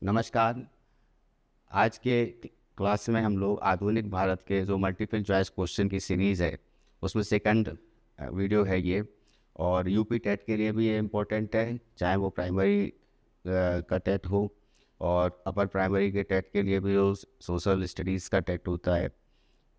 नमस्कार। आज के क्लास में हम लोग आधुनिक भारत के जो मल्टीपल चॉइस क्वेश्चन की सीरीज़ है उसमें सेकंड वीडियो है ये। और यूपी टेट के लिए भी ये इम्पोर्टेंट है, चाहे वो प्राइमरी का टेट हो और अपर प्राइमरी के टेट के लिए भी वो सोशल स्टडीज़ का टेट होता है,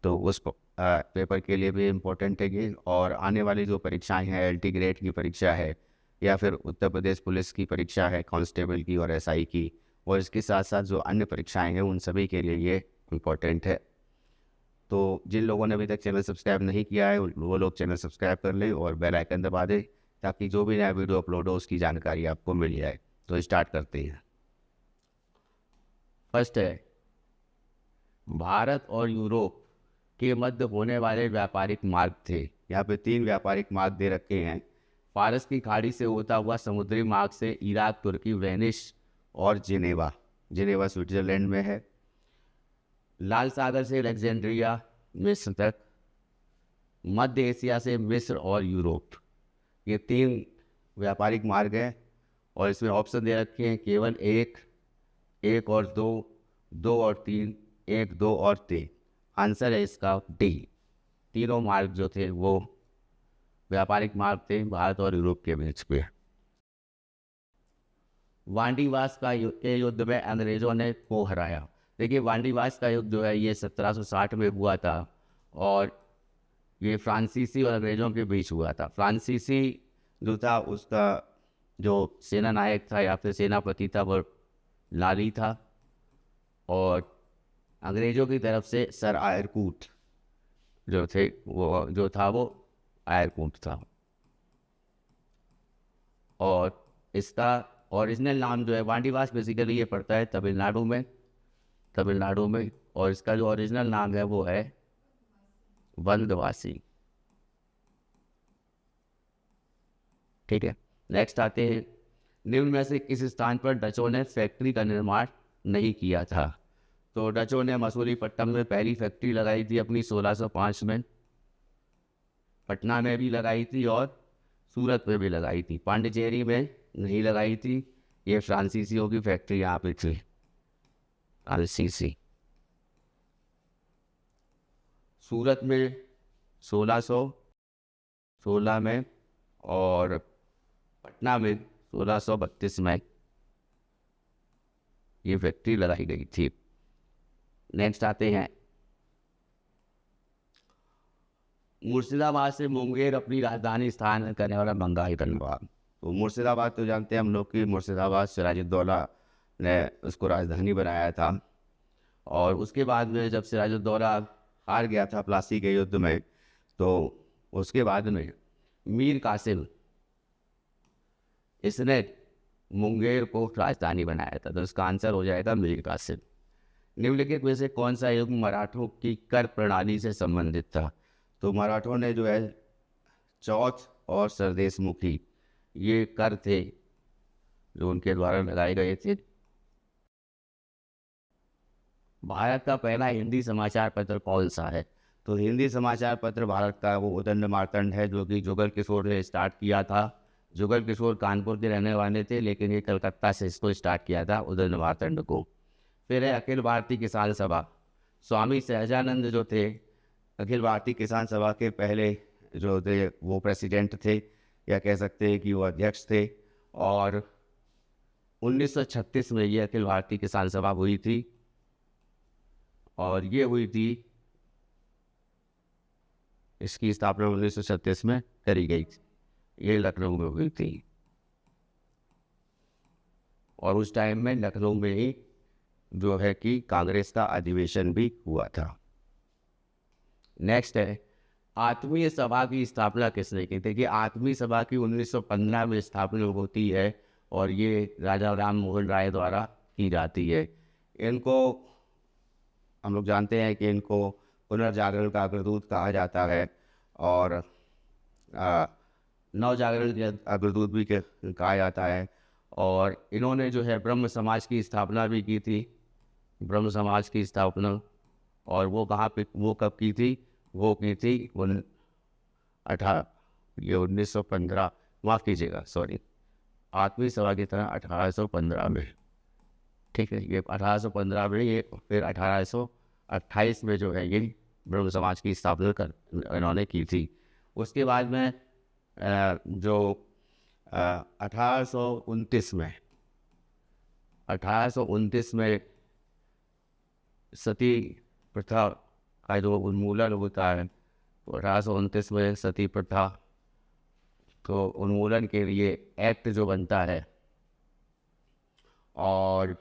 तो उस पेपर के लिए भी इम्पोर्टेंट है ये। और आने वाली जो परीक्षाएं हैं, एलटी ग्रेड की परीक्षा है या फिर उत्तर प्रदेश पुलिस की परीक्षा है, कांस्टेबल की और एसआई की, और इसके साथ साथ जो अन्य परीक्षाएं हैं उन सभी के लिए ये इम्पोर्टेंट है। तो जिन लोगों ने अभी तक चैनल सब्सक्राइब नहीं किया है वो लोग चैनल सब्सक्राइब कर लें और बेल आइकन दबा दें, ताकि जो भी नया वीडियो अपलोड हो उसकी जानकारी आपको मिल जाए। तो स्टार्ट करते हैं। फर्स्ट है, भारत और यूरोप के मध्य होने वाले व्यापारिक मार्ग थे। यहाँ पे 3 व्यापारिक मार्ग दे रखे हैं। फारस की खाड़ी से होता हुआ समुद्री मार्ग से इराक, तुर्की, वेनिस और जिनेवा। जिनेवा स्विट्जरलैंड में है। लाल सागर से अलेक्जेंड्रिया मिस्र तक। मध्य एशिया से मिस्र और यूरोप। ये 3 व्यापारिक मार्ग हैं और इसमें ऑप्शन दे रखे हैं केवल एक, एक और दो, दो और तीन, एक, दो और तीन। आंसर है इसका डी। तीनों मार्ग जो थे वो व्यापारिक मार्ग थे भारत और यूरोप के बीच पे। वांडीवास के युद्ध में अंग्रेजों ने को हराया। देखिए, वांडीवास का युद्ध जो है ये 1760 में हुआ था और ये फ्रांसीसी और अंग्रेजों के बीच हुआ था। फ्रांसीसी जो था उसका जो सेना नायक था या फिर सेनापति था वो लाली था, और अंग्रेजों की तरफ से सर आयरकूट जो थे वो आयरकूट था। और इसका ओरिजिनल नाम जो है वांडीवास, बेसिकली ये पड़ता है तमिलनाडु में, और इसका जो ओरिजिनल नाम है वो है वंदवासी। ठीक है, नेक्स्ट आते हैं। निम्न में से किस स्थान पर डचों ने फैक्ट्री का निर्माण नहीं किया था? तो डचों ने मसूलीपट्टनम में पहली फैक्ट्री लगाई थी अपनी 1605 में, पटना में भी लगाई थी और सूरत में भी लगाई थी। पांडिचेरी में नहीं लगाई थी। ये फ्रांसीसियों की फैक्ट्री यहाँ पे थी, फ्रांसीसी। सूरत में 1616 में और पटना में 1632 में ये फैक्ट्री लगाई गई थी। नेक्स्ट आते हैं, मुर्शिदाबाद से मुंगेर अपनी राजधानी स्थान करने वाला बंगाली जनपद। तो मुर्शिदाबाद तो जानते हैं हम लोग कि मुर्शिदाबाद सिराजुद्दौला ने उसको राजधानी बनाया था, और उसके बाद में जब सिराजुद्दौला हार गया था प्लासी के युद्ध में, तो उसके बाद में मीर कासिम इसने मुंगेर को राजधानी बनाया था। तो इसका आंसर हो जाएगा मीर कासिम। निम्नलिखित में से कौन सा युग मराठों की कर प्रणाली से संबंधित था? तो मराठों ने जो है चौथ और सरदेशमुखी ये कर थे जो उनके द्वारा लगाए गए थे। भारत का पहला हिंदी समाचार पत्र कौन सा है? तो हिंदी समाचार पत्र भारत का वो उदंड मार्तंड है, जो कि जुगल किशोर ने स्टार्ट किया था। जुगल किशोर कानपुर के रहने वाले थे, लेकिन ये कलकत्ता से इसको स्टार्ट किया था, उदंड मार्तंड को। फिर है अखिल भारतीय किसान सभा। स्वामी सहजानंद जो थे अखिल भारतीय किसान सभा के पहले जो थे वो प्रेसिडेंट थे, या कह सकते हैं कि वो अध्यक्ष थे। और 1936 में ये अखिल भारतीय किसान सभा हुई थी, और ये हुई थी, इसकी स्थापना 1936 में करी गई थी। ये लखनऊ में हुई थी, और उस टाइम में लखनऊ में ही जो है कि कांग्रेस का अधिवेशन भी हुआ था। नेक्स्ट है, आत्मीय सभा की स्थापना किसने की? देखिए, आत्मीय सभा की 1915 में स्थापना होती है, और ये राजा राम मोहन राय द्वारा की जाती है। इनको हम लोग जानते हैं कि इनको पुनर्जागरण का अग्रदूत कहा जाता है, और नवजागरण के अग्रदूत भी कहा जाता है। और इन्होंने जो है ब्रह्म समाज की स्थापना भी की थी, ब्रह्म समाज की स्थापना। और वो कहाँ पे, वो कब की थी? वो की थी 1915, माफ़ कीजिएगा, सॉरी, आत्मीय सभा की तरह 1815 में। ठीक है। ये 1815 में, ये फिर 1828 में जो है ये ब्रह्म समाज की स्थापना कर इन्होंने की थी। उसके बाद में जो 1829 में 1829 में सती प्रथा का जो उन्मूलन होता है, तो 1829 में सती प्रथा तो उन्मूलन के लिए एक्ट जो बनता है, और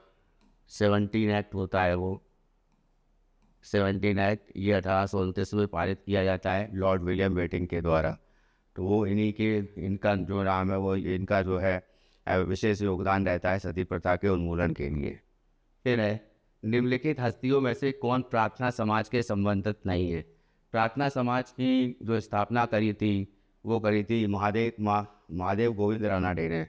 17 एक्ट होता है, वो 17 एक्ट ये 1829 में पारित किया जाता है लॉर्ड विलियम बेटिंग के द्वारा। तो वो इन्हीं के, इनका जो नाम है वो, इनका जो है विशेष योगदान रहता है सती प्रथा के उन्मूलन के लिए। फिर है, निम्नलिखित हस्तियों में से कौन प्रार्थना समाज के संबंधित नहीं है? प्रार्थना समाज की जो स्थापना करी थी वो करी थी महादेव गोविंद रानाडे ने।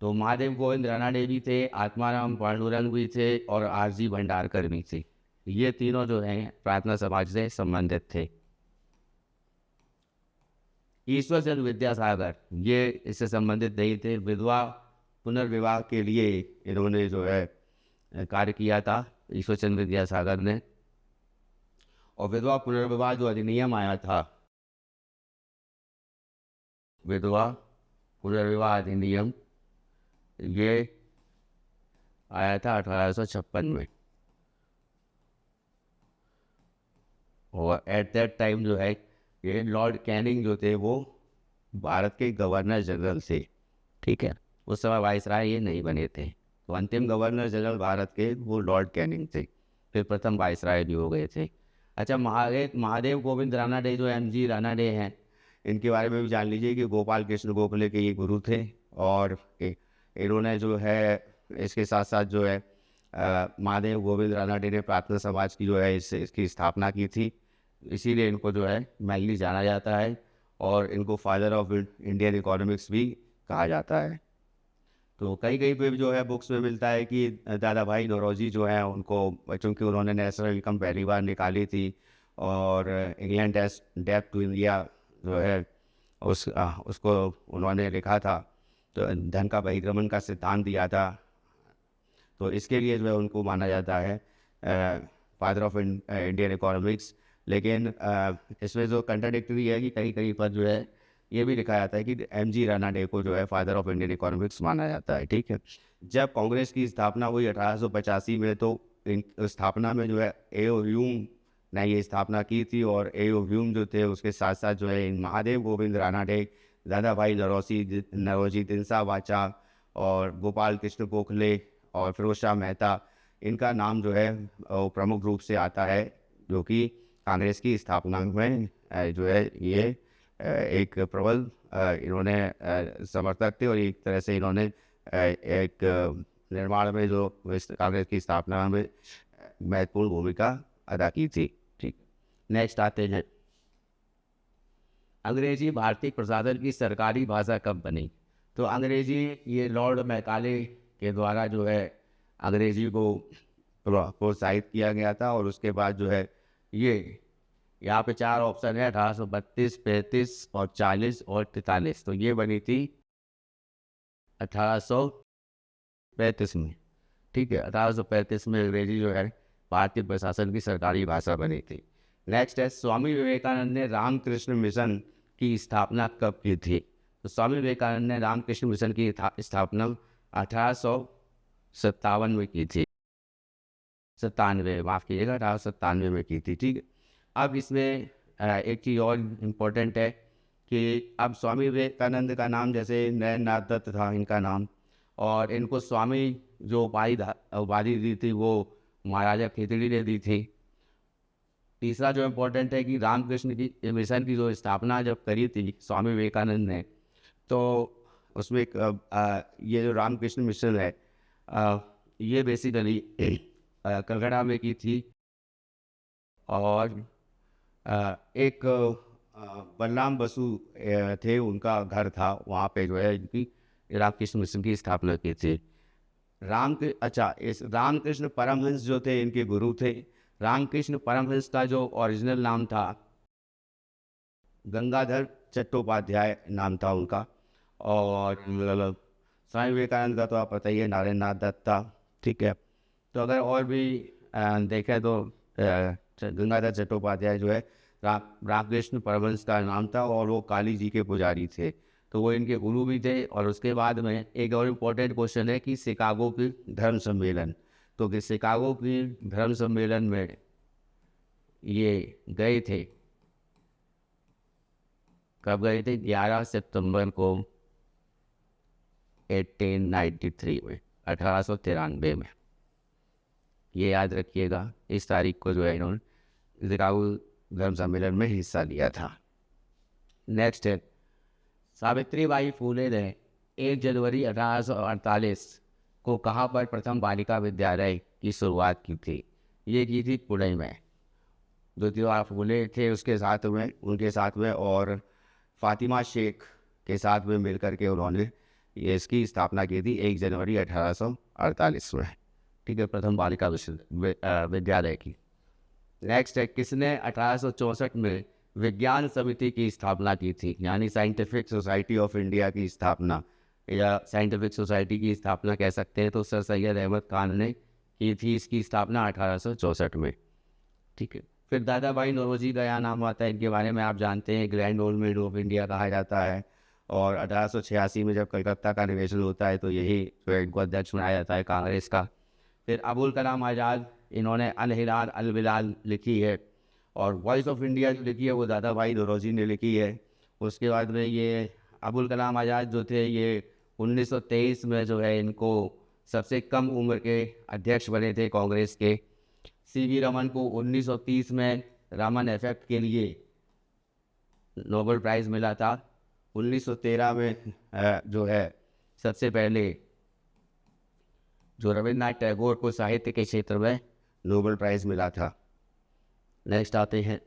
तो महादेव गोविंद रानाडे भी थे, आत्माराम पांडुरंग भी थे, और आरजी भंडारकर भी थे। ये तीनों जो हैं प्रार्थना समाज से संबंधित थे। ईश्वर चंद्र विद्यासागर ये इससे संबंधित नहीं थे। विधवा पुनर्विवाह के लिए इन्होंने जो है कार्य किया था ईश्वर चंद्र विद्यासागर ने। और विधवा पुनर्विवाह जो अधिनियम आया था, विधवा पुनर्विवाह अधिनियम, ये आया था 1856 में। और एट दैट टाइम जो है ये लॉर्ड कैनिंग जो थे वो भारत के गवर्नर जनरल थे। ठीक है, उस समय वाइसराय ये नहीं बने थे। तो अंतिम गवर्नर जनरल भारत के वो लॉर्ड कैनिंग थे, फिर प्रथम वाइसराय भी हो गए थे। अच्छा, महादेव गोविंद रानाडे जो MG रानाडे हैं, इनके बारे में भी जान लीजिए कि गोपाल कृष्ण गोखले के ये गुरु थे। और इन्होंने जो है इसके साथ साथ जो है महादेव गोविंद रानाडे ने प्रार्थना समाज की जो है इसकी स्थापना की थी। इसीलिए इनको जो है मेनली जाना जाता है, और इनको फादर ऑफ इंडियन इकोनॉमिक्स भी कहा जाता है। तो कहीं कहीं पे जो है बुक्स में मिलता है कि दादा भाई नौरोजी जो है उनको, चूँकि उन्होंने नेशनल इनकम पहली बार निकाली थी, और इंग्लैंड डेप्ट टू इंडिया जो है उसको उन्होंने लिखा था, तो धन का बहिर्गमन का सिद्धांत दिया था। तो इसके लिए जो है उनको माना जाता है फादर ऑफ इंडियन इकोनॉमिक्स। लेकिन इसमें जो कंट्राडिक्टरी है कि कहीं कहीं पर जो है ये भी लिखा जाता है कि MG रानाडे को जो है फादर ऑफ इंडियन इकोनॉमिक्स माना जाता है। ठीक है, जब कांग्रेस की स्थापना हुई 1885 में, तो इन स्थापना में जो है A.O. ह्यूम ने ये स्थापना की थी। और A.O. ह्यूम जो थे उसके साथ साथ जो है महादेव गोविंद रानाडे, दादा भाई नरोजी दिनसा वाचा, और गोपाल कृष्ण गोखले और फिरोज शाह मेहता, इनका नाम जो है प्रमुख रूप से आता है, जो कि कांग्रेस की स्थापना में जो है ये एक प्रबल इन्होंने समर्थक थे, और एक तरह से इन्होंने एक निर्माण में जो कांग्रेस की स्थापना में महत्वपूर्ण भूमिका अदा की थी। ठीक, नेक्स्ट आते हैं, अंग्रेजी भारतीय प्रशासन की सरकारी भाषा कब बनी? तो अंग्रेजी ये लॉर्ड मैकाले के द्वारा जो है अंग्रेजी को प्रोत्साहित किया गया था। और उसके बाद जो है ये यहाँ पे 4 ऑप्शन है, 1832, 35 और 40 और 43। तो ये बनी थी 1835 में। ठीक है, 1835 में अंग्रेजी जो है भारतीय प्रशासन की सरकारी भाषा बनी थी। नेक्स्ट है, स्वामी विवेकानंद ने रामकृष्ण मिशन की स्थापना कब की थी? तो स्वामी विवेकानंद ने रामकृष्ण मिशन की स्थापना 1857 में की थी। 97, माफ़ कीजिएगा, 1897 में की थी। ठीक है, अब इसमें एक चीज़ और इम्पोर्टेंट है कि अब स्वामी विवेकानंद का नाम जैसे नरेंद्र दत्त था इनका नाम, और इनको स्वामी जो उपाधि दी थी वो महाराजा खेतड़ी ने दी थी। तीसरा जो इम्पोर्टेंट है कि रामकृष्ण की मिशन की जो स्थापना जब करी थी स्वामी विवेकानंद ने, तो उसमें ये जो रामकृष्ण मिशन है ये बेसिकली कलकत्ता में की थी। और एक बलराम बसु थे, उनका घर था वहाँ पे जो है इनकी रामकृष्ण मिशन की स्थापना की थी। इस रामकृष्ण परमहंस जो थे इनके गुरु थे। रामकृष्ण परमहंस का जो ओरिजिनल नाम था गंगाधर चट्टोपाध्याय नाम था उनका। और स्वामी विवेकानंद का तो आप पता ही है, नारायण नाथ दत्त था। ठीक है। तो अगर और भी देखें तो गंगाधर चट्टोपाध्याय जो है रामकृष्ण परमहंस का नाम था और वो काली जी के पुजारी थे, तो वो इनके गुरु भी थे। और उसके बाद में एक और इम्पोर्टेंट क्वेश्चन है कि शिकागो की धर्म सम्मेलन, तो कि शिकागो की धर्म सम्मेलन में ये गए थे, कब गए थे? 11 सितंबर को 1893 में, 1893 में। ये याद रखिएगा, इस तारीख को जो है इन्होंने शिकागो धर्म सम्मेलन में हिस्सा लिया था। नेक्स्ट है, सावित्रीबाई फूले ने 1 जनवरी 1848 को कहाँ पर प्रथम बालिका विद्यालय की शुरुआत की थी? ये की थी पुणे में। ज्योतिबा फूले थे उसके साथ में, उनके साथ में, और फातिमा शेख के साथ में मिलकर के उन्होंने ये इसकी स्थापना की थी 1 जनवरी 1848 में। ठीक है, प्रथम बालिका विद्यालय की। नेक्स्ट है, किसने 1864 में विज्ञान समिति की स्थापना की थी? यानी साइंटिफिक सोसाइटी ऑफ इंडिया की स्थापना, या साइंटिफिक सोसाइटी की स्थापना कह सकते हैं, तो सर सैयद अहमद खान ने की थी इसकी स्थापना 1864 में। ठीक है। फिर दादा भाई नौरोजी का यहाँ नाम आता है, इनके बारे में आप जानते हैं, grand old man of India कहा जाता है। और 1886 में जब कलकत्ता का निवेशन होता है तो यही जो है इनको अध्यक्ष बनाया जाता है कांग्रेस का। फिर अबुल कलाम आज़ाद, इन्होंने अल हिलाल अल बिलाल लिखी है, और वॉइस ऑफ इंडिया जो लिखी है वो दादा भाई नौरोजी ने लिखी है। उसके बाद में ये अबुल कलाम आज़ाद जो थे ये 1923 में जो है इनको सबसे कम उम्र के अध्यक्ष बने थे कांग्रेस के। सीवी रमन को 1930 में रमन इफेक्ट के लिए नोबेल प्राइज़ मिला था। 1913 में जो है सबसे पहले जो रविन्द्रनाथ टैगोर को साहित्य के क्षेत्र में नोबेल प्राइज़ मिला था। नेक्स्ट आते हैं,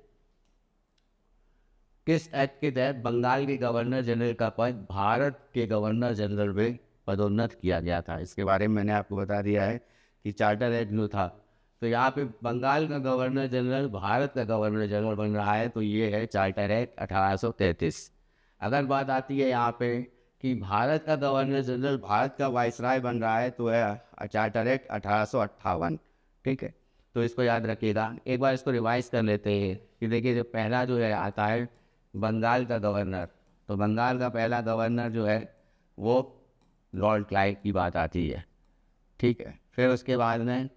किस एक्ट के तहत बंगाल के गवर्नर जनरल का पद भारत के गवर्नर जनरल में पदोन्नत किया गया था? इसके बारे में मैंने आपको बता दिया है कि चार्टर एक्ट जो था, तो यहाँ पे बंगाल का गवर्नर जनरल भारत का गवर्नर जनरल बन रहा है, तो ये है चार्टर एक्ट 1833। अगर बात आती है यहाँ पे कि भारत का गवर्नर जनरल भारत का वाइसराय बन रहा है, तो है चार्टर एक्ट 1858। ठीक है, तो इसको याद रखिएगा। एक बार इसको रिवाइज कर लेते हैं कि देखिए, जो पहला जो है आता है बंगाल का गवर्नर, तो बंगाल का पहला गवर्नर जो है वो लॉर्ड क्लाइव की बात आती है। ठीक है, फिर उसके बाद में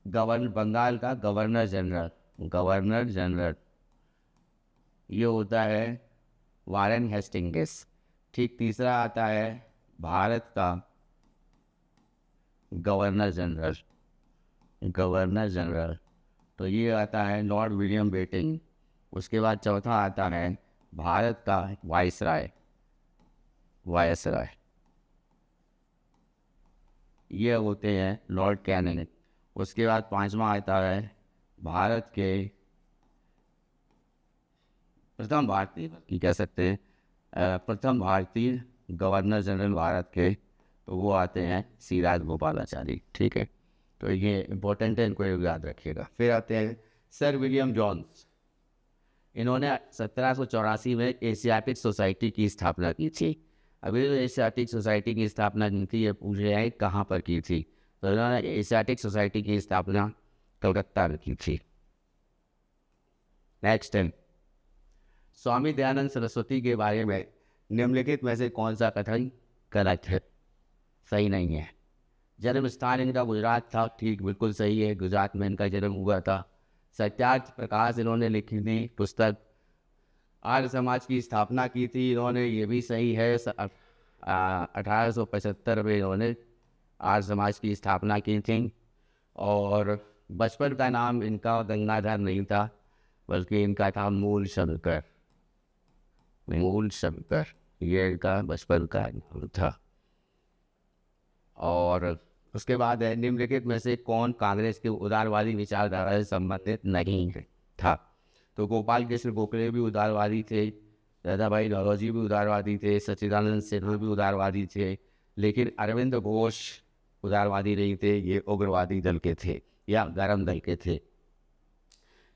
बंगाल का गवर्नर जनरल ये होता है वारेन हेस्टिंग्स। ठीक, तीसरा आता है भारत का गवर्नर जनरल, तो ये आता है लॉर्ड विलियम बेटिंग। उसके बाद चौथा आता है भारत का वाइसराय, ये होते हैं लॉर्ड कैनिंग। उसके बाद पांचवा आता है भारत के प्रथम भारतीय की कह सकते हैं प्रथम भारतीय गवर्नर जनरल भारत के, तो वो आते हैं सी राजगोपालाचारी। ठीक है, तो ये इम्पोर्टेंट है, इनको याद रखिएगा। फिर आते हैं सर विलियम जॉन्स, इन्होंने 1784 में एशियाटिक सोसाइटी की स्थापना की थी। अभी जो एशियाटिक सोसाइटी की स्थापना की थी, ये पूछ रहे हैं कहाँ पर की थी, तो इन्होंने एशियाटिक सोसाइटी की स्थापना कलकत्ता में की थी। नेक्स्ट है, स्वामी दयानंद सरस्वती के बारे में निम्नलिखित में से कौन सा कथन गलत है, सही नहीं है? जन्म स्थान इनका गुजरात था, ठीक, बिल्कुल सही है, गुजरात में इनका जन्म हुआ था। सत्यार्थ प्रकाश इन्होंने लिखी थी पुस्तक। आर्य समाज की स्थापना की थी इन्होंने, ये भी सही है। 1875 में इन्होंने आर्य समाज की स्थापना की थी। और बचपन का नाम इनका गंगाधर नहीं था, बल्कि इनका था मूल शंकर, ये इनका बचपन का नाम था। और उसके बाद है, निम्नलिखित में से कौन कांग्रेस के उदारवादी विचारधारा से संबंधित नहीं था? तो गोपाल कृष्ण गोखले भी उदारवादी थे, दादा भाई नौरोजी भी उदारवादी थे, सच्चिदानंद सिन्हा भी उदारवादी थे, लेकिन अरविंद घोष उदारवादी नहीं थे, ये उग्रवादी दल के थे या गरम दल के थे।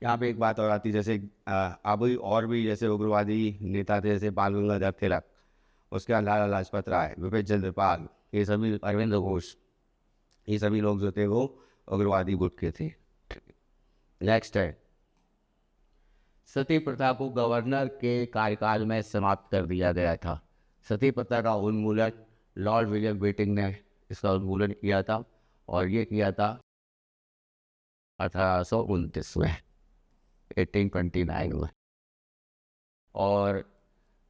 यहाँ पे एक बात और आती, जैसे अभी और भी जैसे उग्रवादी नेता थे, जैसे बाल गंगाधर तिलक, उसके बाद लाला लाजपत राय, विपिन चंद्र पाल, ये सभी अरविंद घोष ये सभी लोग जो थे वो उग्रवादी गुट के थे। नेक्स्ट है, सती प्रथा को गवर्नर के कार्यकाल में समाप्त कर दिया गया था। सती प्रथा का उन्मूलन लॉर्ड विलियम बेटिंग ने इसका उन्मूलन किया था, और ये किया था 1829 में, 1829 में। और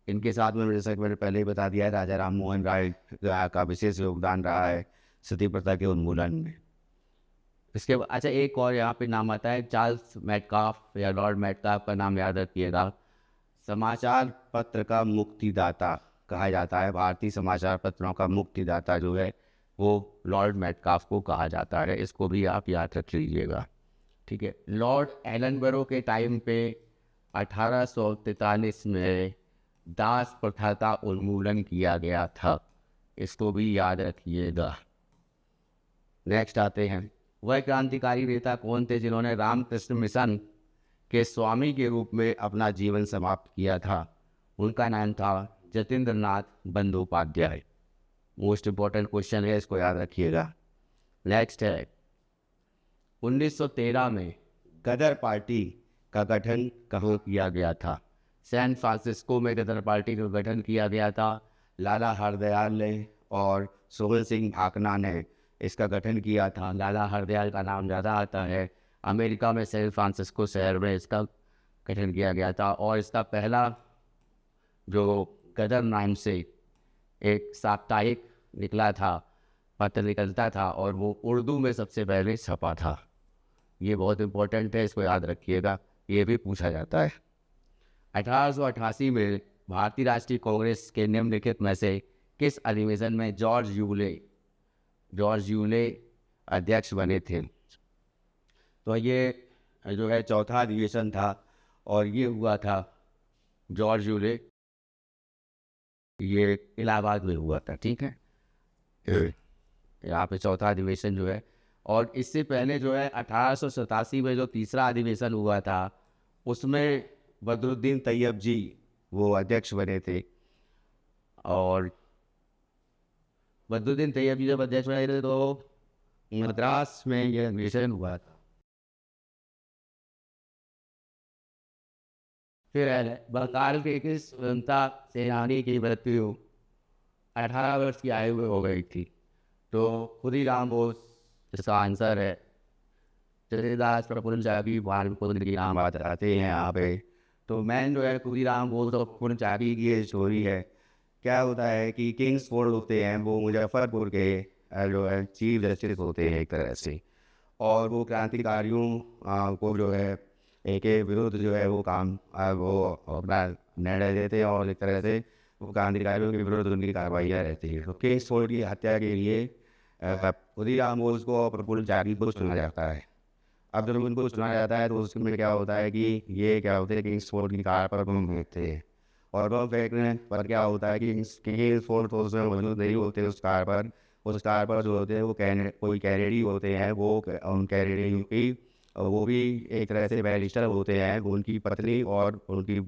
इनके साथ में, जैसा कि मैंने पहले ही बता दिया है, राजा राम मोहन राय का विशेष योगदान रहा है सती प्रथा के उन्मूलन में। इसके बाद अच्छा, एक और यहाँ पे नाम आता है चार्ल्स मेटकाफ या लॉर्ड मेटकाफ का नाम याद रखिएगा। समाचार पत्र का मुक्तिदाता कहा जाता है, भारतीय समाचार पत्रों का मुक्तिदाता जो है वो लॉर्ड मेटकाफ को कहा जाता है। इसको भी आप याद रख लीजिएगा, ठीक है। लॉर्ड एलनबरो के टाइम पे 1843 में दास प्रथा का उन्मूलन किया गया था, इसको भी याद रखिएगा। नेक्स्ट आते हैं, वह क्रांतिकारी नेता कौन थे जिन्होंने रामकृष्ण मिशन के स्वामी के रूप में अपना जीवन समाप्त किया था? उनका नाम था जतीन्द्र नाथ बंदोपाध्याय। मोस्ट इम्पोर्टेंट क्वेश्चन है, इसको याद रखिएगा। नेक्स्ट है, 1913 में गदर पार्टी का गठन कहाँ किया गया था? सैन फ्रांसिस्को में गदर पार्टी का गठन किया गया था। लाला हरदयाल ने और सोहन सिंह भाकना ने इसका गठन किया था। लाला हरदयाल का नाम ज़्यादा आता है। अमेरिका में सैन फ्रांसिस्को शहर में इसका गठन किया गया था, और इसका पहला जो गदर नाम से एक साप्ताहिक निकला था, पत्र निकलता था, और वो उर्दू में सबसे पहले छपा था। ये बहुत इम्पोर्टेंट है, इसको याद रखिएगा, ये भी पूछा जाता है। 1888 में भारतीय राष्ट्रीय कांग्रेस के निम्नलिखित में से किस अधिवेशन में जॉर्ज यूले अध्यक्ष बने थे? तो ये जो है चौथा अधिवेशन था, और ये हुआ था जॉर्ज यूले, ये इलाहाबाद में हुआ था, ठीक है। यहाँ पे चौथा अधिवेशन जो है, और इससे पहले जो है 1887 में जो तीसरा अधिवेशन हुआ था, उसमें बदरुद्दीन तैयब जी वो अध्यक्ष बने थे। और बदरुद्दीन तैयब जी जब अध्यक्ष बने थे तो मद्रास में यह अधिवेशन हुआ था। फिर बंगाल के किस स्वतंत्रता सेनानी की मृत्यु 18 वर्ष की आयु में हो गई थी? तो खुदीराम बोस इसका आंसर है। चरिदास प्रफुल्ल चाकी बालमुकुंद के नाम आते हैं यहाँ पे। तो मैन जो है खुदीराम बोस और प्रफुल्ल चाकी की ये स्टोरी है। क्या होता है कि किंग्स फोर्ड होते हैं, वो मुजफ्फरपुर के जो है चीफ जस्टिस होते हैं एक तरह से, और वो क्रांतिकारियों को जो है एक विरुद्ध जो है वो काम वो अपना निर्णय देते हैं, और एक तरह से वो क्रांतिकारियों के विरुद्ध उनकी कार्रवाइयाँ रहती है। तो किंग्स फोर्ड की हत्या के लिए खुदीराम बोस को और प्रफुल्ल चाकी को चुना जाता है। अब जब उनको चुना जाता है तो उसमें क्या होता है कि ये क्या होता है कि किंग्स फोर्ड की कार पर बम फेंकते हैं, और बम फेंकने पर क्या होता है कि किंग्स फोर्ड तो उसमें मौजूद नहीं होते उस कार पर। उस कार पर जो होते हैं वो कोई कैनेडी होते हैं, वो उन कैनेडियों की वो भी एक तरह से बैरिस्टर होते हैं, उनकी पत्नी और उनकी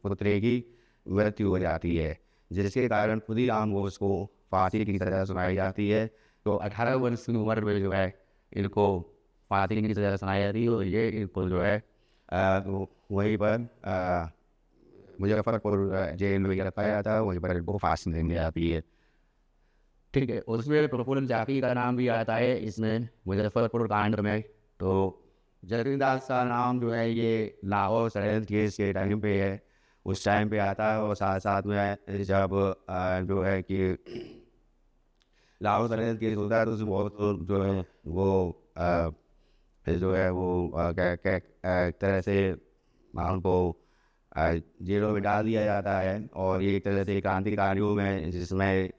पुत्री की मृत्यु हो जाती है, जिसके कारण खुदीराम बोस को फांसी की सजा सुनाई जाती है। तो 18 वर्ष की उम्र में जो है इनको फांसी की सजा सुनाई जाती है, और ये इनको जो है वहीं पर मुजफ्फरपुर जेल में रखा जाता है, वहीं पर इनको फांसी देने जाती है, ठीक है। उसमें प्रफुल्ल चाकी का नाम भी आता है इसमें मुजफ्फरपुर कांड में। तो जतींद्रदास का नाम जो है ये लाहौर षड्यंत्र केस के टाइम पे है, उस टाइम पे आता है। और साथ साथ में जब जो है कि लाहौर षड्यंत्र केस होता है तो उसमें बहुत लोग जो है वो जो है वो एक तरह से उनको जेलों में डाल दिया जाता है। और ये एक तरह से क्रांतिकारियों में जिसमें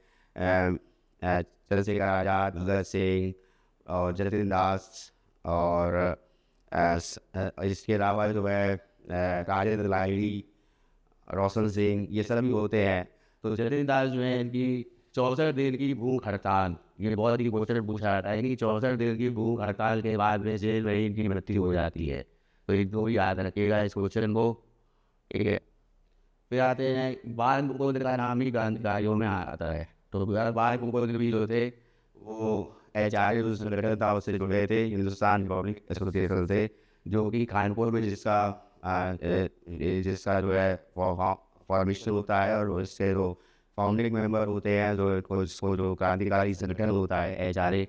चंद्रशेखर आज़ाद, भगत सिंह और जतीन्द्र दास और इसके अलावा जो है राजेंद्र लाहिड़ी, रोशन सिंह, ये सभी होते हैं। तो जतीन्द्र दास जो है इनकी 64 दिन की भूख हड़ताल, ये बहुत ही क्वेश्चन पूछा जाता है कि 64 दिन की भूख हड़ताल के बाद में जेल में इनकी मृत्यु हो जाती है। तो इनको भी याद रखिएगा इस क्वेश्चन को, ठीक है। फिर आते हैं बाल मुकुंद का नाम ही क्रांतिकारियों में आता है। तो बाल मुकुंद भी जो थे वो HRA जो संगठन था उससे जुड़े थे, हिंदुस्तान रिपब्लिक एसोसिएशन से, जो कि कानपुर में जिसका जो है फॉर्मेशन होता है, और उससे जो फाउंडिंग मेंबर होते हैं, जो क्रांतिकारी संगठन होता है HRA,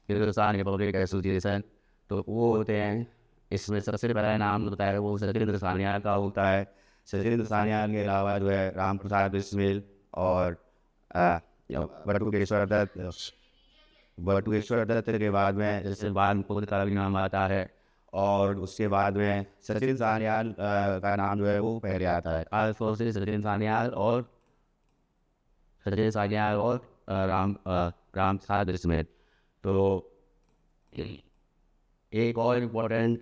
हिंदुस्तान रिपब्लिक एसोसिएशन, तो वो होते हैं। इसमें सबसे पहला नाम होता है वो सचिंद्र सान्याल का होता है। सचिंद्र सान्याल के अलावा जो है राम प्रसाद बिस्मिल और बटुकेश्वर दत्त के बाद में जैसे बाल मुकुंद का भी नाम आता है, और उसके बाद में सचिन सान्याल का नाम जो है वो पहले आता है। खासतौर से सचिन सान्याल और राम प्रसाद बिस्मिल। तो एक और इम्पोर्टेंट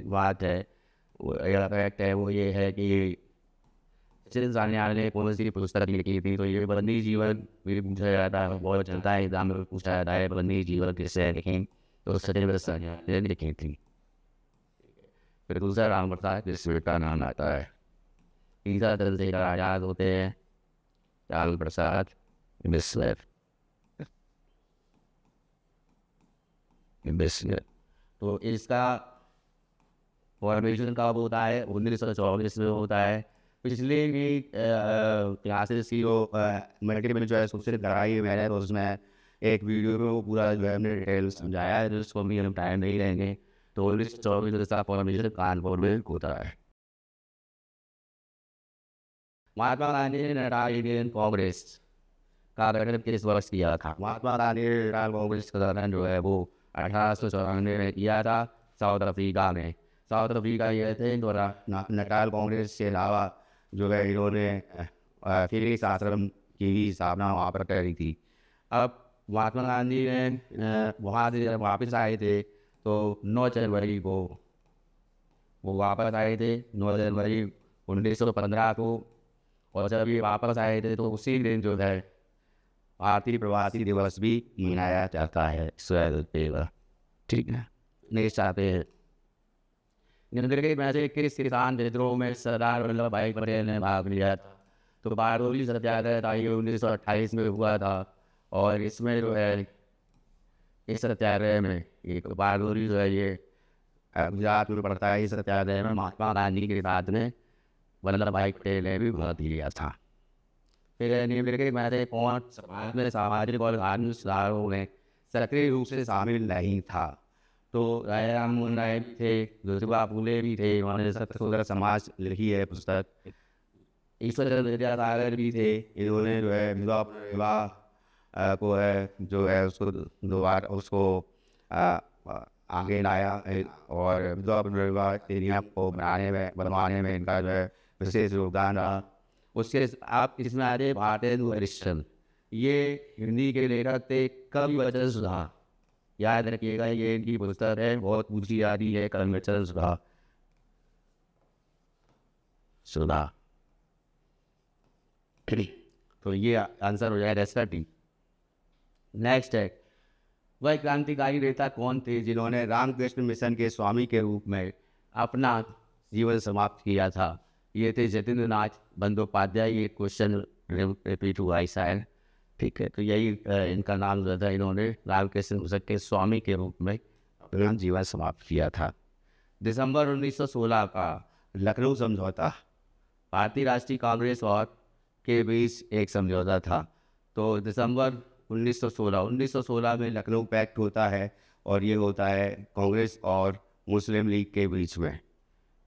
बात है, वो या फैक्ट है, वो ये है कि सचिन सान्याल ने कौन सी पुस्तक लिखी थी। तो ये बंदी जीवन भी पूछा जाता है, बहुत चलता है, एग्जाम में पूछा जाता है बंदी जीवन किससे लिखी, तो सचिन सान्याल ने लिखी थी। फिर दूसरा राम प्रसाद बिस्मिल का नाम आता है। तीसरा चंद्रशेखर आजाद होते हैं, राम प्रसाद बिस्मिल। तो इसका फॉर्मेशन कब होता है? 1924 में होता है। पिछले भी क्लासेस की जो मल्टीपल चॉइस क्वेश्चन कराई है मैंने, तो उसमें एक वीडियो में वो पूरा जो है हमने डिटेल समझाया है, जिसको भी हम टाइम नहीं लेंगे। तो 1924 इसका फॉर्मेशन कानपुर में होता है। महात्मा गांधी ने नेशनल इंडियन कांग्रेस का गठन किस वर्ष किया था? महात्मा गांधी ने नेशनल कांग्रेस का गठन जो है वो 1894 में किया था, साउथ अफ्रीका में। साउथ अफ्रीका ये थे द्वारा नेशनल कांग्रेस के अलावा जो है इन्होंने फिलिक्स आश्रम की भी स्थापना वहाँ पर करी थी। अब महात्मा गांधी ने वहाँ से जब वापस आए थे तो 9 जनवरी को वो वापस आए थे, 9 जनवरी 1915 को। और जब ये वापस आए थे तो उसी दिन जो है भारतीय प्रवासी दिवस भी मनाया जाता है। ठीक है, नेक्स्ट आते हैं। निम्नलिखित में से किस किसान विद्रोह में सरदार वल्लभ भाई पटेल ने भाग लिया था? तो बारडोली सत्याग्रह था, ये 1928 में हुआ था। और इसमें जो है इस सत्याग्रह में एक बारडोली जो है ये गुजरात में पड़ता है। इस सत्याग्रह में महात्मा गांधी के साथ में वल्लभ भाई पटेल ने भी भाग लिया था। फिर निम्नलिखित में से कौन समाज में सामाजिक और धार्मिक सुधारों में सक्रिय रूप से शामिल नहीं था? तो राजाराम मोहन राय भी थे, ज्योतिबा फूले भी थे, उन्होंने सत्य शोधक समाज लिखी है पुस्तक। ईश्वर चंद्र विद्यासागर भी थे, इन्होंने जो है विवाह को है जो है उसको दोबारा उसको आगे लाया, और विवाह के नियम को बनवाने में इनका जो है विशेष योगदान रहा। उसके आप इसमें आ रहे भारतेंदु हरिश्चंद्र, ये हिंदी के लेखक थे। कवि वचन सुधा, याद रखिएगा, ये इनकी पुस्तक है, बहुत पूछी जाती है, कवि वचन सुधा। तो ये आंसर हो जाएगा इसका डी। नेक्स्ट है, वह क्रांतिकारी नेता कौन थे जिन्होंने रामकृष्ण मिशन के स्वामी के रूप में अपना जीवन समाप्त किया था? ये थे जतिंद्र नाथ बंदोपाध्याय। ये क्वेश्चन रिपीट हुआ ऐसा है, ठीक है। तो यही इनका नाम जो था, इन्होंने रामकृष्ण मिशन के स्वामी के रूप में अपना जीवन समाप्त किया था। दिसंबर 1916 का लखनऊ समझौता भारतीय राष्ट्रीय कांग्रेस और के बीच एक समझौता था। तो दिसंबर 1916 में लखनऊ पैक्ट होता है, और ये होता है कांग्रेस और मुस्लिम लीग के बीच में।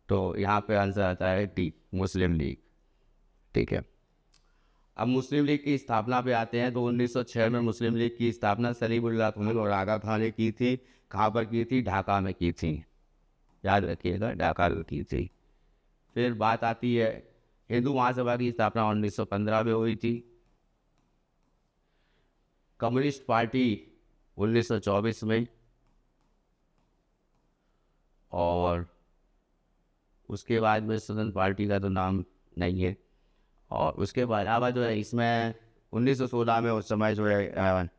तो यहाँ पे आंसर आता है डी, मुस्लिम लीग, ठीक है। अब मुस्लिम लीग की स्थापना पे आते हैं। तो 1906 में मुस्लिम लीग की स्थापना सलीमुल्लाह खान और आगा खान ने की थी। कहाँ पर की थी? ढाका में की थी, याद रखिएगा, ढाका में की थी। फिर बात आती है हिंदू महासभा की स्थापना 1915 में हुई थी। कम्युनिस्ट पार्टी 1924 में, और उसके बाद में स्वतंत्र पार्टी का तो नाम नहीं है। और उसके बाद अब जो है इसमें 1916 में उस समय जो है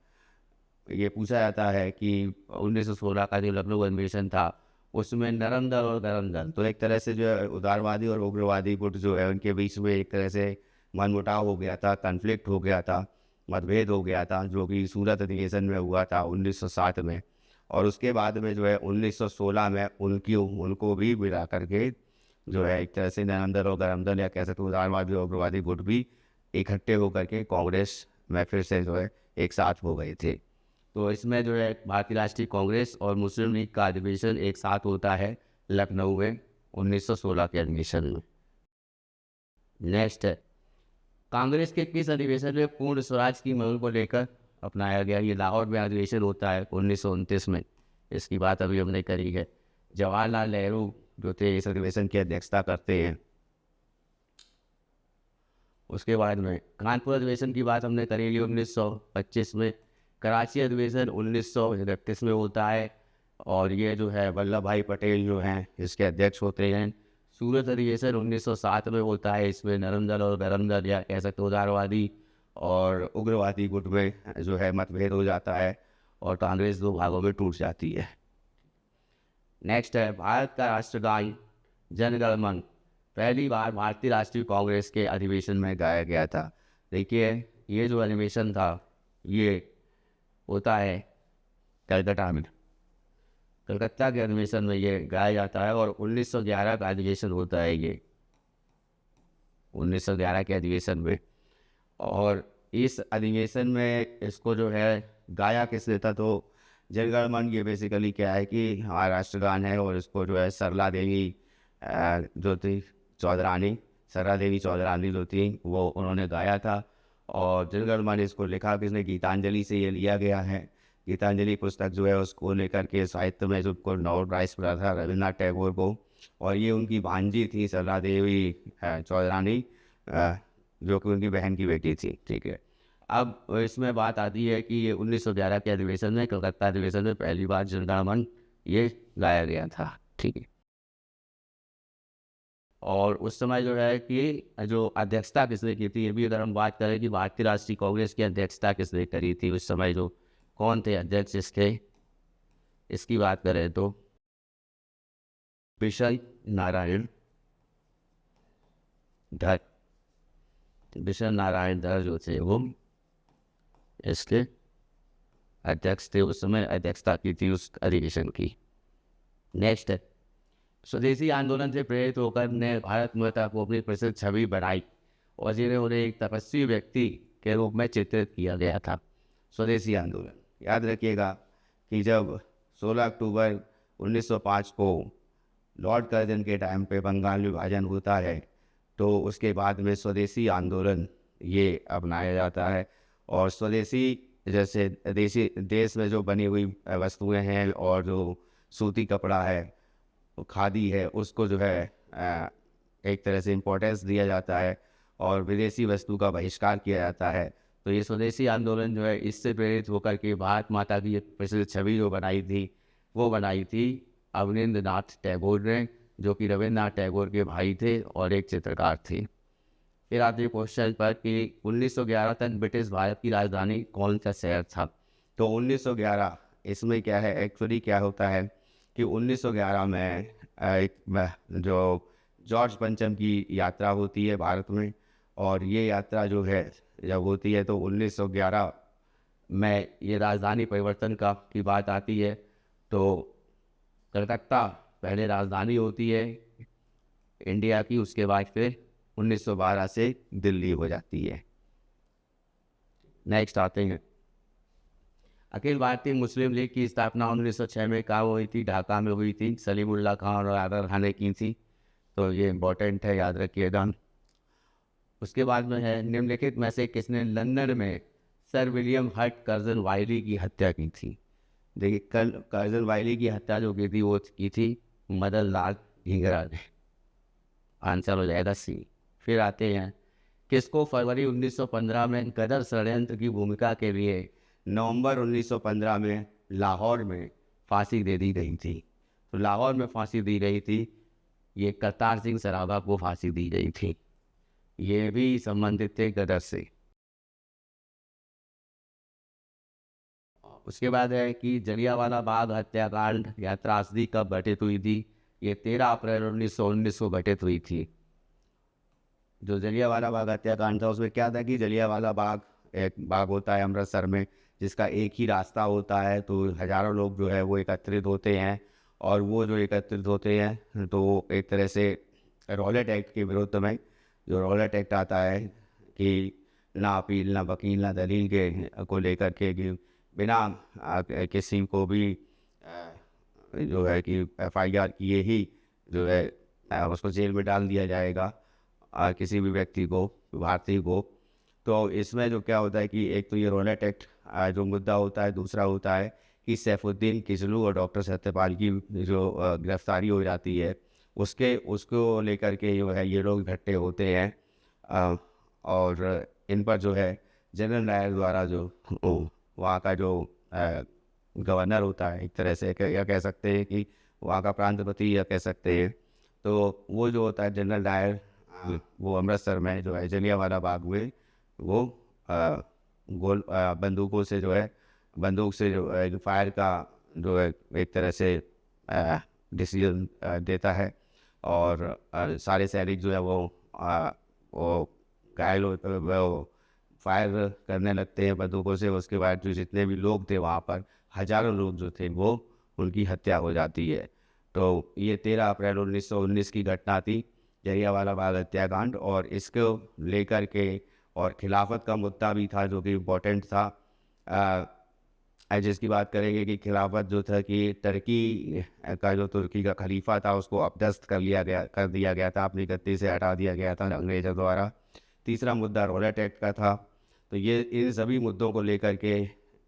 ये पूछा जाता है कि 1916 का जो लखनऊ अधिवेशन था उसमें नरम दल और गरम दल, तो एक तरह से जो है उदारवादी और उग्रवादी गुट जो है उनके बीच में एक तरह से मनमुटाव हो गया था, कन्फ्लिक्ट हो गया था। मतभेद हो गया था, जो कि सूरत अधिवेशन में हुआ था 1907 में। और उसके बाद में जो है 1916 में उनको भी मिला करके जो है एक तरह से नरेंद्र और गरमदल या कह सकते उदारवादी और उग्रवादी गुट भी इकट्ठे होकर के कांग्रेस में फिर से जो है एक साथ हो गए थे। तो इसमें जो है भारतीय राष्ट्रीय कांग्रेस और मुस्लिम लीग का अधिवेशन एक साथ होता है लखनऊ में 1916 के अधिवेशन में। नेक्स्ट है, कांग्रेस के किस अधिवेशन में पूर्ण स्वराज की मांग को लेकर अपनाया गया? ये लाहौर में अधिवेशन होता है 1929 में। इसकी बात अभी हमने करी है। जवाहरलाल नेहरू जो थे इस अधिवेशन की अध्यक्षता करते हैं। उसके बाद में कानपुर अधिवेशन की बात हमने करी 1925 में। कराची अधिवेशन 1931 में होता है और ये जो है वल्लभ भाई पटेल जो हैं इसके अध्यक्ष होते हैं। सूरत अधिवेशन 1907 में होता है। इसमें नरेंद्र और गरमदल या कह सकते उदारवादी और उग्रवादी गुट में जो है मतभेद हो जाता है और कांग्रेस दो भागों में टूट जाती है। नेक्स्ट है, भारत का राष्ट्रगान जन गण मन पहली बार भारतीय राष्ट्रीय कांग्रेस के अधिवेशन में गाया गया था। देखिए ये जो अधिवेशन था ये होता है कलकत्ता में। कलकत्ता के अधिवेशन में ये गाया जाता है और 1911 का अधिवेशन होता है ये 1911 के अधिवेशन में। और इस अधिवेशन में इसको जो है गाया किसने था? तो जन गण मन ये बेसिकली क्या है कि हमारा राष्ट्रगान है और इसको जो है सरला देवी जो थी चौधरानी, सरला देवी चौधरानी जो थी वो उन्होंने गाया था। और जन गण मन इसको लिखा किसने? गीतांजलि से ये लिया गया है। गीतांजलि पुस्तक जो है उसको लेकर के साहित्य में जो उनको नोबेल प्राइज मिला था रविन्द्रनाथ टैगोर को, और ये उनकी भांजी थी सरला देवी चौधरानी जो कि उनकी बहन की बेटी थी। ठीक है, अब इसमें बात आती है कि ये 1911 के अधिवेशन में, कलकत्ता अधिवेशन में पहली बार जन गण मन ये गाया गया था। ठीक है, और उस समय जो है कि जो अध्यक्षता किसने की थी, ये भी अगर हम बात करें कि भारतीय राष्ट्रीय कांग्रेस की अध्यक्षता किसने करी थी उस समय, जो कौन थे अध्यक्ष इसके, इसकी बात करें तो विशल नारायण धर, विशल नारायण धर जो थे वो इसके अध्यक्ष थे उस समय, अध्यक्षता की थी उस अधिवेशन की। नेक्स्ट है, स्वदेशी आंदोलन से प्रेरित होकर ने भारत माता को अपनी प्रसिद्ध छवि बनाई और जिन्हें उन्हें एक तपस्वी व्यक्ति के रूप में चित्रित किया गया था। स्वदेशी आंदोलन याद रखिएगा कि जब 16 अक्टूबर 1905 को लॉर्ड कर्जन के टाइम पे बंगाल विभाजन होता है तो उसके बाद में स्वदेशी आंदोलन ये अपनाया जाता है। और स्वदेशी जैसे देश में जो बनी हुई वस्तुएं हैं और जो सूती कपड़ा है, खादी है, उसको जो है एक तरह से इम्पोर्टेंस दिया जाता है और विदेशी वस्तु का बहिष्कार किया जाता है। तो ये स्वदेशी आंदोलन जो है इससे प्रेरित होकर के भारत माता की प्रसिद्ध छवि जो बनाई थी वो बनाई थी अवनींद्र नाथ टैगोर ने, जो कि रविन्द्रनाथ टैगोर के भाई थे और एक चित्रकार थे। फिर आते हैं क्वेश्चन पर कि 1911 तक ब्रिटिश भारत की राजधानी कौन सा शहर था? तो 1911 इसमें क्या है, एक्चुअली क्या होता है कि 1911 में जो जॉर्ज पंचम की यात्रा होती है भारत में, और ये यात्रा जो है जब होती है तो 1911 में ये राजधानी परिवर्तन की बात आती है। तो कलकत्ता पहले राजधानी होती है इंडिया की, उसके बाद फिर 1912 से दिल्ली हो जाती है। नेक्स्ट आते हैं, अखिल भारतीय मुस्लिम लीग की स्थापना 1906 में कहाँ हुई थी? ढाका में हुई थी। सलीमुल्लाह खान और आदर खान ने की थी, तो ये इम्पोर्टेंट है, याद रखिएगा। उसके बाद में है, निम्नलिखित में से किसने लंदन में सर विलियम हर्ट कर्जन वाइली की हत्या की थी? देखिए कर्जन वाइली की हत्या जो की थी वो की थी मदन लाल ढींगरा ने। आंसर हो जाएगा सी। फिर आते हैं, किसको फरवरी 1915 में गदर षड्यंत्र की भूमिका के लिए नवंबर 1915 में लाहौर में फांसी दे दी गई थी? तो लाहौर में फांसी दी गई थी, ये करतार सिंह सराभा को फांसी दी गई थी। ये भी संबंधित थे गदर से। उसके बाद है कि जलियांवाला बाग हत्याकांड या त्रासदी कब घटित हुई थी? ये 13 अप्रैल 1919 को घटित हुई थी। जो जलियांवाला बाग हत्याकांड था उसमें क्या था कि जलियांवाला बाग एक बाग होता है अमृतसर में जिसका एक ही रास्ता होता है, तो हज़ारों लोग जो है वो एकत्रित होते हैं। और वो जो एकत्रित होते हैं तो एक तरह से रॉलेट एक्ट के विरुद्ध में, जो रॉलेट एक्ट आता है कि ना अपील ना वकील ना दलील के को लेकर के कि बिना किसी को भी जो है कि FIR किए ही जो है उसको जेल में डाल दिया जाएगा, किसी भी व्यक्ति को, भारतीय को। तो इसमें जो क्या होता है कि एक तो ये रॉलेट एक्ट जो मुद्दा होता है, दूसरा होता है कि सैफुद्दीन किचलू और डॉक्टर सत्यपाल की जो गिरफ्तारी हो जाती है, उसको लेकर के जो है ये लोग इकट्ठे होते हैं। और इन पर जो है जनरल डायर द्वारा जो वहाँ का जो गवर्नर होता है, एक तरह से या कह सकते हैं कि वहाँ का प्रांतपति या कह सकते हैं, तो वो जो होता है जनरल डायर, वो अमृतसर में जो है जलियांवाला बाग में वो बंदूकों से जो है, बंदूक से जो है फायर का जो है एक तरह से डिसीजन देता है। और सारे सैनिक जो है वो घायल वो फायर करने लगते हैं बंदूकों से। उसके बाद जो जितने भी लोग थे वहाँ पर, हज़ारों लोग जो थे वो उनकी हत्या हो जाती है। तो ये 13 अप्रैल 1919 की घटना थी, जलियांवाला बाग हत्याकांड। और इसको लेकर के और खिलाफत का मुद्दा भी था जो कि इम्पोर्टेंट था। जिसकी बात करेंगे कि खिलाफत जो था कि तुर्की का जो तुर्की का खलीफा था उसको अपदस्थ कर दिया गया था, अपनी गद्दी से हटा दिया गया था अंग्रेज़ों द्वारा। तीसरा मुद्दा रॉलेट एक्ट का था। तो ये इन सभी मुद्दों को लेकर के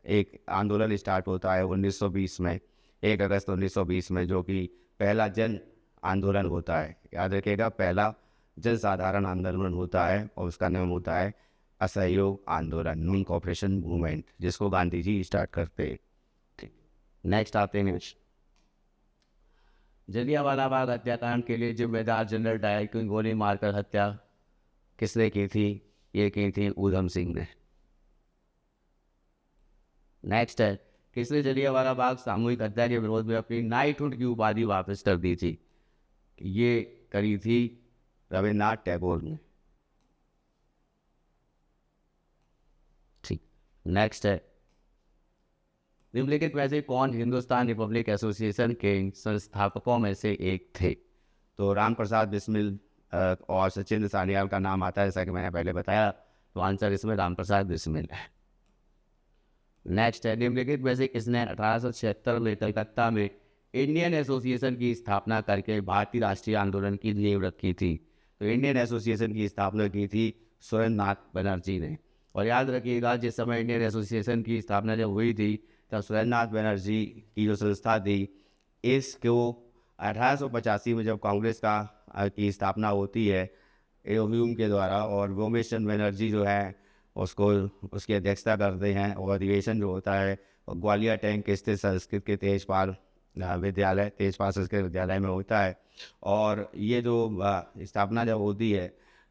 एक आंदोलन स्टार्ट होता है 1920 में, 1 अगस्त 1920 में, जो कि पहला जन आंदोलन होता है। याद रखिएगा, पहला जन साधारण आंदोलन होता है और उसका नाम होता है असहयोग आंदोलन, नॉन कोऑपरेशन मूवमेंट, जिसको गांधी जी स्टार्ट करते हैं। ठीक, नेक्स्ट आते हैं। जलियांवाला बाग हत्याकांड के लिए जिम्मेदार जनरल डायर की गोली मारकर हत्या किसने की थी? ये की थी ऊधम सिंह ने। नेक्स्ट है, किसने जलियांवाला बाग सामूहिक हत्या के विरोध में अपनी नाइटहुड की उपाधि वापस कर दी थी? ये करी थी रविन्द्रनाथ टैगोर ने। ठीक, नेक्स्ट है, निम्नलिखित में से कौन हिंदुस्तान रिपब्लिक एसोसिएशन के संस्थापकों में से एक थे? तो राम प्रसाद बिस्मिल और सचिंद्र सान्याल का नाम आता है, जैसा कि मैंने पहले बताया। तो आंसर इसमें राम प्रसाद बिस्मिल है। नेक्स्ट है, निम्नलिखित में से किसने 1876 में कलकत्ता में इंडियन एसोसिएशन की स्थापना करके भारतीय राष्ट्रीय आंदोलन की नींव रखी थी? तो इंडियन एसोसिएशन की स्थापना की थी सुरेंद्रनाथ बनर्जी ने। और याद रखिएगा, जिस समय इंडियन एसोसिएशन की स्थापना जब हुई थी तब सुरेंद्रनाथ बनर्जी की जो संस्था थी, इसको 1885 में जब कांग्रेस की स्थापना होती है ह्यूम के द्वारा, और व्योमेश बनर्जी जो है उसको उसकी अध्यक्षता करते हैं। और अधिवेशन जो होता है ग्वालियर टैंक स्थित संस्कृत के तेजपाल संस्कृत विद्यालय में होता है। और ये जो स्थापना जब होती है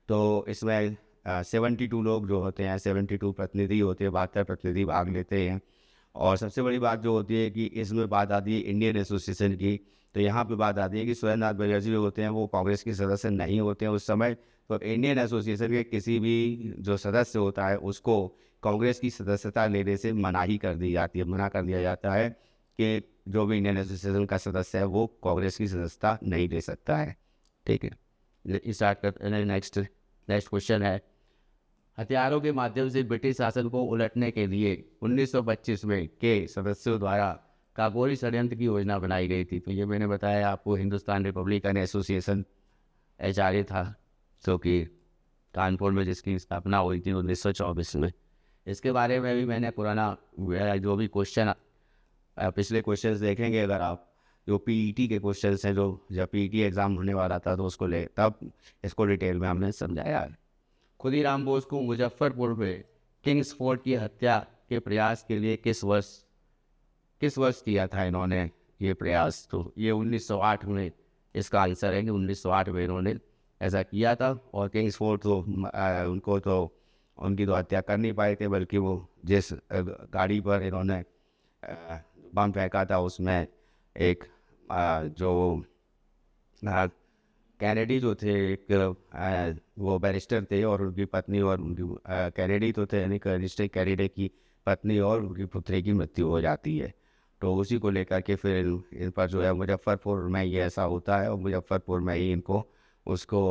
तो इसमें 72 लोग जो होते हैं, 72 प्रतिनिधि होते हैं, 72 प्रतिनिधि भाग लेते हैं। और सबसे बड़ी बात जो होती है कि इसमें बात आती है इंडियन एसोसिएशन की। तो यहाँ पे बात आती है कि सुरेंद्रनाथ बनर्जी जो होते हैं वो कांग्रेस के सदस्य नहीं होते हैं उस समय। तो इंडियन एसोसिएशन के किसी भी जो सदस्य होता है उसको कांग्रेस की सदस्यता लेने से मनाही कर दी जाती है, मना कर दिया जाता है कि जो भी इंडियन एसोसिएशन का सदस्य है वो कांग्रेस की सदस्यता नहीं ले सकता है। ठीक है, स्टार्ट करते हैं। नेक्स्ट क्वेश्चन है, हथियारों के माध्यम से ब्रिटिश शासन को उलटने के लिए 1925 में के सदस्यों द्वारा काकोरी षड्यंत्र की योजना बनाई गई थी। तो ये मैंने बताया आपको, हिंदुस्तान रिपब्लिकन एसोसिएशन HRA था, जो कि कानपुर में जिसकी स्थापना हुई थी 1924 में। इसके बारे में भी मैंने पुराना जो भी क्वेश्चन पिछले क्वेश्चन देखेंगे अगर आप, जो PET के क्वेश्चन हैं, जो जब PET एग्ज़ाम होने वाला था तो उसको तब इसको डिटेल में हमने समझाया है। खुदीराम बोस को मुजफ्फरपुर में किंग्स फोर्ट की हत्या के प्रयास के लिए किस वर्ष किया था इन्होंने ये प्रयास? तो ये 1908 में इसका आंसर है कि 1908 में इन्होंने ऐसा किया था। और किंग्स फोर्ट तो उनकी तो हत्या कर नहीं पाए थे, बल्कि वो जिस गाड़ी पर इन्होंने बम फेंका था उसमें एक जो कैनेडी जो थे एक वो बैरिस्टर थे और उनकी पत्नी और उनकी कैनेडी तो थे यानी रजिस्टर कैनेडी की पत्नी और उनकी पुत्री की मृत्यु हो जाती है। तो उसी को लेकर के फिर इन पर जो है मुजफ्फरपुर में ये ऐसा होता है और मुजफ्फरपुर में ही इनको उसको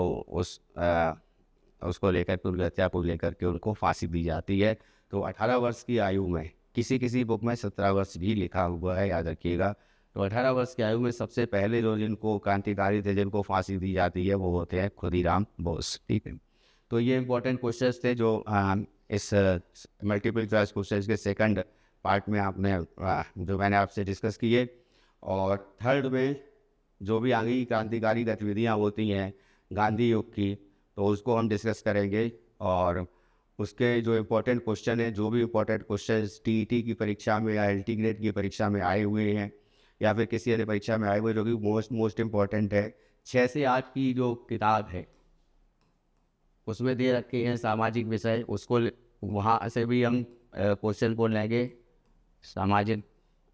उसको लेकर के उनकी हत्या को लेकर के उनको फांसी दी जाती है। तो 18 वर्ष की आयु में, किसी किसी बुक में 17 वर्ष भी लिखा हुआ है, याद रखिएगा। तो 18 वर्ष की आयु में सबसे पहले जो जिनको क्रांतिकारी थे जिनको फांसी दी जाती है वो होते हैं खुदीराम बोस। ठीक है, तो ये इंपॉर्टेंट क्वेश्चंस थे जो इस मल्टीपल चॉइस क्वेश्चंस के सेकंड पार्ट में आपने जो मैंने आपसे डिस्कस किए। और थर्ड में जो भी आगे की क्रांतिकारी गतिविधियाँ होती हैं गांधी युग की, तो उसको हम डिस्कस करेंगे। और उसके जो इम्पोर्टेंट क्वेश्चन है, जो भी इम्पोर्टेंट क्वेश्चन टीईटी की परीक्षा में या एलटी ग्रेड की परीक्षा में आए हुए हैं या फिर किसी अन्य परीक्षा में आए हुए, जो कि मोस्ट इम्पोर्टेंट है, 6 से 8 की जो किताब है उसमें दे रखे हैं सामाजिक विषय, उसको वहाँ से भी हम क्वेश्चन को लेंगे। सामाजिक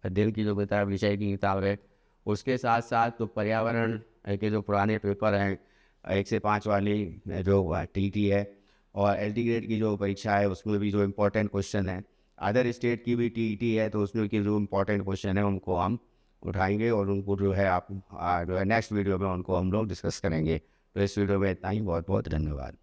अध्ययन की जो किताब विषय की किताब है, उसके साथ साथ तो पर्यावरण के जो पुराने पेपर हैं 1 से 5 वाली जो टीटी है और एलटी ग्रेड की जो परीक्षा है उसमें भी जो इम्पोर्टेंट क्वेश्चन है, अदर स्टेट की भी टीटी है तो उसमें की जो इम्पोर्टेंट क्वेश्चन है उनको हम उठाएंगे और उनको जो है आप जो है नेक्स्ट वीडियो में उनको हम लोग डिस्कस करेंगे। तो इस वीडियो में इतना ही, बहुत बहुत धन्यवाद।